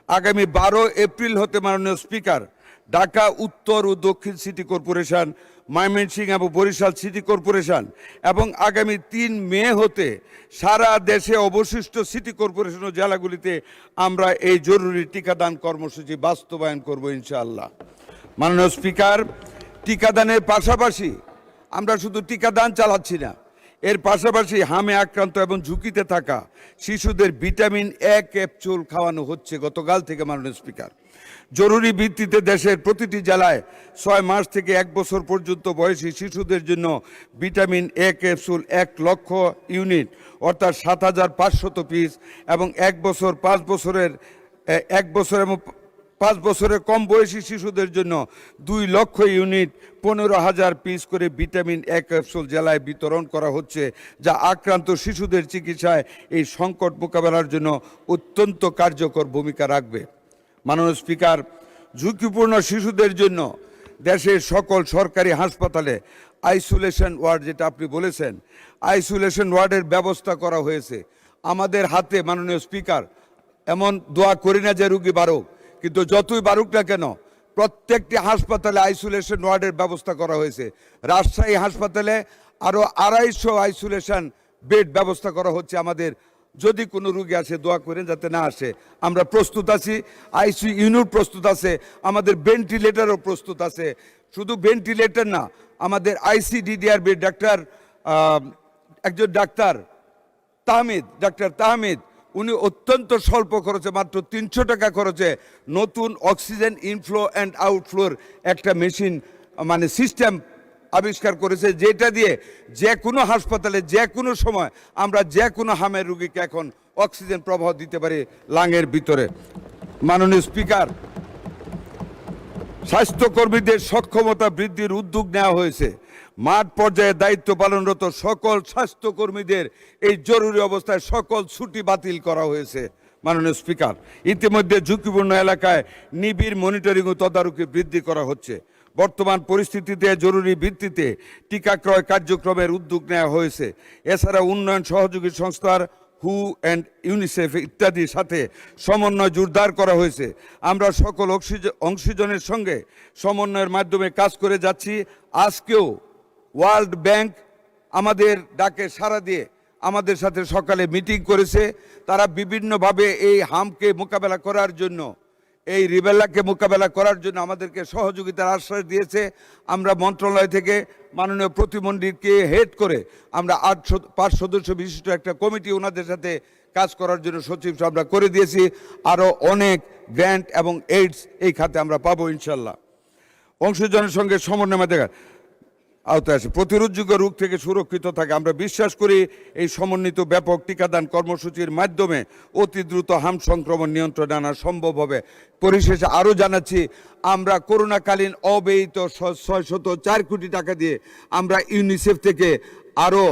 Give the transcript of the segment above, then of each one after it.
আগামী 12 এপ্রিল হতে মাননীয় স্পিকার ঢাকা উত্তর ও দক্ষিণ সিটি কর্পোরেশন, ময়মনসিংহ এবং বরিশাল সিটি কর্পোরেশন এবং আগামী 3 মে হতে সারা দেশে অবশিষ্ট সিটি কর্পোরেশন ও জেলাগুলিতে আমরা এই জরুরি টিকাদান কর্মসূচি বাস্তবায়ন করব ইনশাআল্লাহ। মাননীয় স্পিকার, টিকাদানের পাশাপাশি আমরা শুধু টিকাদান চালাচ্ছি না, এর পাশাপাশি হামে আক্রান্ত এবং ঝুঁকিতে থাকা শিশুদের ভিটামিন এ ক্যাপসুল খাওয়ানো হচ্ছে গতকাল থেকে। মাননীয় স্পিকার, জরুরি ভিত্তিতে দেশের প্রতিটি জেলায় 6 মাস থেকে 1 বছর পর্যন্ত বয়সী শিশুদের জন্য ভিটামিন এ ক্যাপসুল 1 লক্ষ ইউনিট অর্থাৎ 7,500 পিস এবং 1 বছর 5 বছরের 1 বছর এবং 5 বছরের কম বয়সী শিশুদের জন্য 2 লক্ষ ইউনিট 15,000 পিস করে ভিটামিন এ ক্যাপসুল জেলায় বিতরণ করা হচ্ছে, যা আক্রান্ত শিশুদের চিকিৎসায় এই সংকট মোকাবেলার জন্য অত্যন্ত কার্যকর ভূমিকা রাখবে। মাননীয় স্পিকার, ঝুঁকিপূর্ণ শিশুদের জন্য দেশের সকল সরকারি হাসপাতালে আইসোলেশন ওয়ার্ড, যেটা আপনি বলেছেন, আইসোলেশন ওয়ার্ডের ব্যবস্থা করা হয়েছে। আমাদের হাতে মাননীয় স্পিকার, এমন দোয়া করি না যে রুগী বাড়ুক, কিন্তু যতই বাড়ুক না কেন প্রত্যেকটি হাসপাতালে আইসোলেশন ওয়ার্ডের ব্যবস্থা করা হয়েছে। রাজশাহী হাসপাতালে আরও 250 আইসোলেশন বেড ব্যবস্থা করা হচ্ছে। আমাদের যদি কোনো রুগী আসে, দোয়া করেন যাতে না আসে, আমরা প্রস্তুত আছি। আইসিইউ ইউনিট প্রস্তুত আছে, আমাদের ভেন্টিলেটরও প্রস্তুত আছে। শুধু ভেন্টিলেটর না, আমাদের আইসিডিডিআর বেড একজন ডাক্তার তাহমিদ উনি অত্যন্ত স্বল্প খরচে, মাত্র 300 টাকা খরচে নতুন অক্সিজেন ইনফ্লো অ্যান্ড আউটফ্লোর একটা মেশিন সিস্টেম আবিষ্কার করেছে, যেটা দিয়ে যে কোনো হাসপাতালে যে কোনো সময় আমরা যে কোনো হামের রুগীকে এখন অক্সিজেন প্রবাহ দিতে পারি লাঙের ভিতরে। মাননীয় স্পিকার, স্বাস্থ্যকর্মীদের সক্ষমতা বৃদ্ধির উদ্যোগ নেওয়া হয়েছে। মাঠ পর্যায়ে দায়িত্ব পালনরত সকল স্বাস্থ্যকর্মীদের এই জরুরি অবস্থায় সকল ছুটি বাতিল করা হয়েছে। মাননীয় স্পিকার, ইতিমধ্যে ঝুঁকিপূর্ণ এলাকায় নিবিড় মনিটরিং ও তদারকি বৃদ্ধি করা হচ্ছে। বর্তমান পরিস্থিতিতে জরুরি ভিত্তিতে টিকা ক্রয় কার্যক্রমের উদ্যোগ নেওয়া হয়েছে। এছাড়া উন্নয়ন সহযোগী সংস্থার হু অ্যান্ড ইউনিসেফ ইত্যাদির সাথে সমন্বয় জোরদার করা হয়েছে। আমরা সকল অংশীজনের সঙ্গে সমন্বয়ের মাধ্যমে কাজ করে যাচ্ছি। আজকেও ওয়ার্ল্ড ব্যাংক আমাদের ডাকে সাড়া দিয়ে আমাদের সাথে সকালে মিটিং করেছে। তারা বিভিন্নভাবে এই হামকে মোকাবেলা করার জন্য, এই রিবেলাকে মোকাবেলা করার জন্য আমাদেরকে সহযোগিতার আশ্বাস দিয়েছে। আমরা মন্ত্রণালয় থেকে মাননীয় প্রতিমন্ত্রীকে হেড করে আমরা 5 সদস্য বিশিষ্ট একটা কমিটি ওনাদের সাথে কাজ করার জন্য সচিব আমরা করে দিয়েছি। আরও অনেক গ্র্যান্ট এবং এইডস এই খাতে আমরা পাবো ইনশাল্লাহ। অংশীজনের সঙ্গে সমন্বয় দেখা আওতায় আসে, প্রতিরোধযোগ্য রোগ থেকে সুরক্ষিত থাকে। আমরা বিশ্বাস করি এই সমন্বিত ব্যাপক টিকাদান কর্মসূচির মাধ্যমে অতি দ্রুত হাম সংক্রমণ নিয়ন্ত্রণে আনা সম্ভব হবে। পরিশেষে আরও জানাচ্ছি, আমরা করোনাকালীন অব্যয়িত 604 কোটি টাকা দিয়ে আমরা ইউনিসেফ থেকে আরও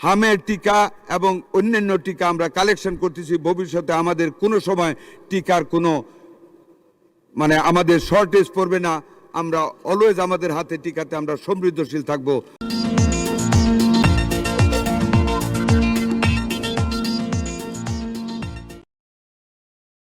হামের টিকা এবং অন্যান্য টিকা আমরা কালেকশন করতেছি। ভবিষ্যতে আমাদের কোনো সময় টিকার কোনো আমাদের শর্টেজ পড়বে না। আমরা অলওয়েজ আমাদের হাতে টিকাতে আমরা সমৃদ্ধশীল থাকবো।